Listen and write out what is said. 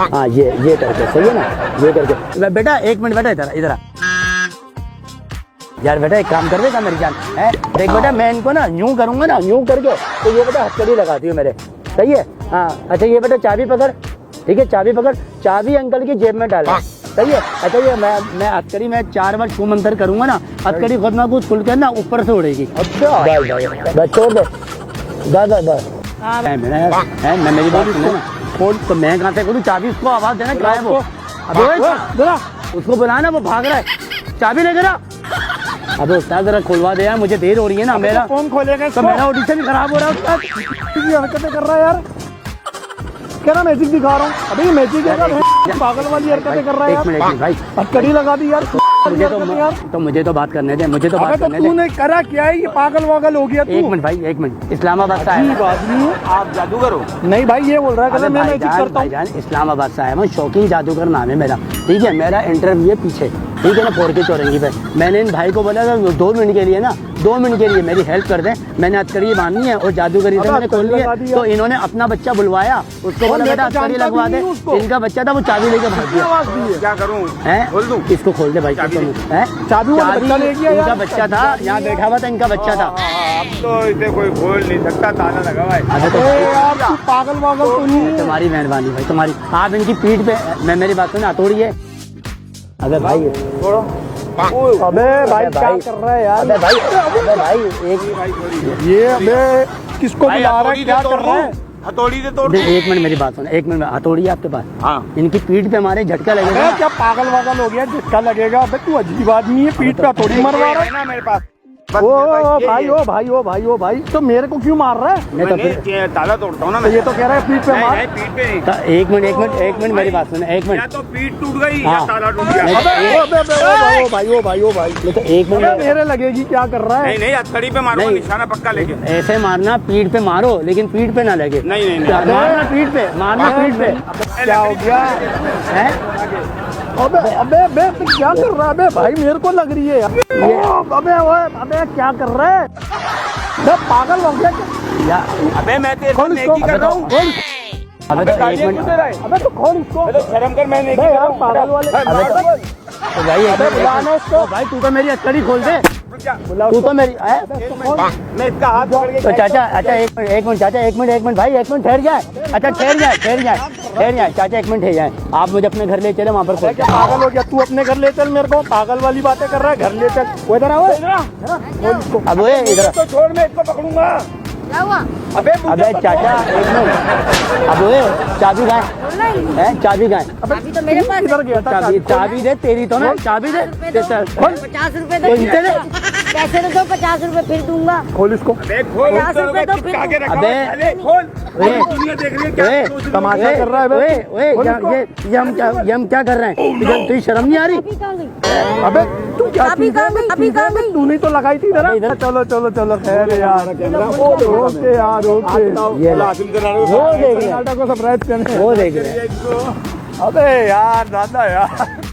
हाँ ये करके, सही है ना, ये करके। बेटा एक मिनट बेटा, इधर इधर यार। बेटा एक काम कर देगा मेरी जान है, देख बेटा मैं इनको ना यूं करूंगा ना, यूं करके तो ये बेटा हथकड़ी लगाती है मेरे, सही है। हाँ अच्छा ये बेटा चाबी पकड़, ठीक है चाबी पकड़, चाबी अंकल की जेब में डाल, सही है। अच्छा ये मैं हथकड़ी में 4 बार छू मंतर करूंगा ना, हथकड़ी खुद ना कुछ खुल के ना ऊपर से उड़ेगी। अच्छा बस छोड़ दे, बस मैं मेरी बात सुनो ना, खोल तो मैं कहाँ से खोलूं चाबी, उसको आवाज देना क्या है वो, अबे उसको बुलाना, वो भाग रहा है, चाबी लेकर आ। अब उस्ताद जरा खुलवा दे यार, मुझे देर हो रही है ना, मेरा फोन खोलेगा तो मेरा ऑडिशन खराब हो रहा है उस्ताद। हरकतें कर रहा है यार, क्या ना मैजिक दिखा रहा हूँ। अबे ये मैजिक है, पागल वाली हरकतें कर रहा है। एक मिनट भाई, हथकड़ी लगा दी यार, मुझे तो बात करने दे, मुझे तो बात करने दे। तूने करा क्या है, ये पागल वागल हो गया तू। एक मिनट भाई, एक मिनट, इस्लामाबाद से आया आदमी आप जादूगर हो? नहीं भाई ये बोल रहा है मैं मैजिक करता हूँ। इस्लामाबाद से आया मैं, शौकीन जादूगर नाम है मेरा, ठीक है। मेरा इंटरव्यू है पीछे, ठीक है ना, 4 के चौरंगी पे। मैंने इन भाई को बोला था 2 मिनट के लिए ना, 2 मिनट के लिए मेरी हेल्प कर दे, मैंने हथकड़ी बांधनी है और जादूगरी से मैंने खोल लिया। तो इन्होंने अपना बच्चा बुलवाया, उसको बोला बेटा हथकड़ी लगवा दे, इनका बच्चा था वो चाबी लेके भाग गया। क्या करूँ, इसको खोल दे भाई, चाबी इनका बच्चा था, यहाँ बैठा हुआ था, इनका बच्चा था। अब तो इसे कोई खोल नहीं सकता, ताला लगा हुआ है। अबे तो पागल वागल तो नहीं, तुम्हारी मेहरबानी भाई, तुम्हारी। आप इनकी पीठ पे, मैं मेरी बात सुना, हथौड़ी है। अबे भाई छोड़ो, अबे भाई क्या कर रहा है यार, अबे भाई एक ये अबे किसको बुला रहा है, क्या कर रहा है। हथौड़ी से तोड़। एक मिनट मेरी बात सुनो, एक मिनट, हथौड़ी है आपके पास? हाँ। इनकी पीठ पे हमारे झटका लगेगा। क्या पागल वागल हो गया, झटका लगेगा। अबे तू अजीब आदमी है, पीठ पे हथौड़ी मरवा रहा है ना मेरे पास। ओ भाई तो मेरे को क्यों मार रहा है। मैं तो फिर ताला तोड़ता हूँ ना, तो ये तो कह रहा है पीठ पे मार। पीठ पे नहीं। तो एक मिनट मेरी बात सुनो, एक या मिनट। तो पीठ टूट गई या हाँ। ताला टूट गया। ओ भाई नहीं तो एक मिनट, मेरे लगेगी, क्या कर रहा है। नहीं हथकड़ी पे मारो, नहीं। निशाना पक्का लेके। ऐसे मारना, पीठ पे मारो, लेकिन पीठ पे ना लगे। नहीं मारना पीठ पे, मारना पीठ पे। क्या हो गया है? अबे क्या कर रहा है। अबे भाई मेरे को लग रही है अबे क्या कर रहा है, पागल हो गया क्या। अबे मैं तेरे नेकी कर रहा हूँ। अबे तो एक मिनट, अबे तो खोल इसको, शर्म कर, मैं नेकी यार पागल वाले। तो भाई भाई तू तो मेरी हथकड़ी खोल दे, तू तो मेरी मैं इसका हाथ पकड़ के। तो चाचा, अच्छा एक मिनट चाचा, एक मिनट भाई, एक मिनट ठहर जाए। अच्छा ठहर जाए चाचा, 1 मिनट ठहर जाए। आप मुझे अपने घर ले चले, वहाँ पर खोल। क्या पागल हो गया तू, अपने घर ले चल, मेरे को पागल वाली बातें कर रहा है। घर ले चल, वो इधर आओ, अब वो इधर तो छोड़, मैं इसको पकड़ूंगा। क्या हुआ? अबे चाचा 1 मिनट, अब वो चाबी कहाँ है, चाबी कहाँ है? अभी तो मेरे पास इधर गया था। चाबी दे, तेरी तो ना, चाबी दे। 50 रुपए तो इनसे दे। पैसे दे दो, 50 रुपए फिर दूंगा। खोल इसको। अबे खोल, 50 रुपए तो फिर आगे रखा अबे। हुआ है। खोल, दुनिया देख रही है क्या तमाशा कर रहा है बे। ये हम क्या कर रहे हैं, तुझे शर्म नहीं आ रही? अबे तू क्या अभी कहाँ गई, अभी कहाँ गई? तूने तो लगाई थी इधर। चलो खैर यार, ओके यार ओके। ये वो देख रहे हैं, को सरप्राइज करने। वो देख रहे हैं। अबे यार दादा यार।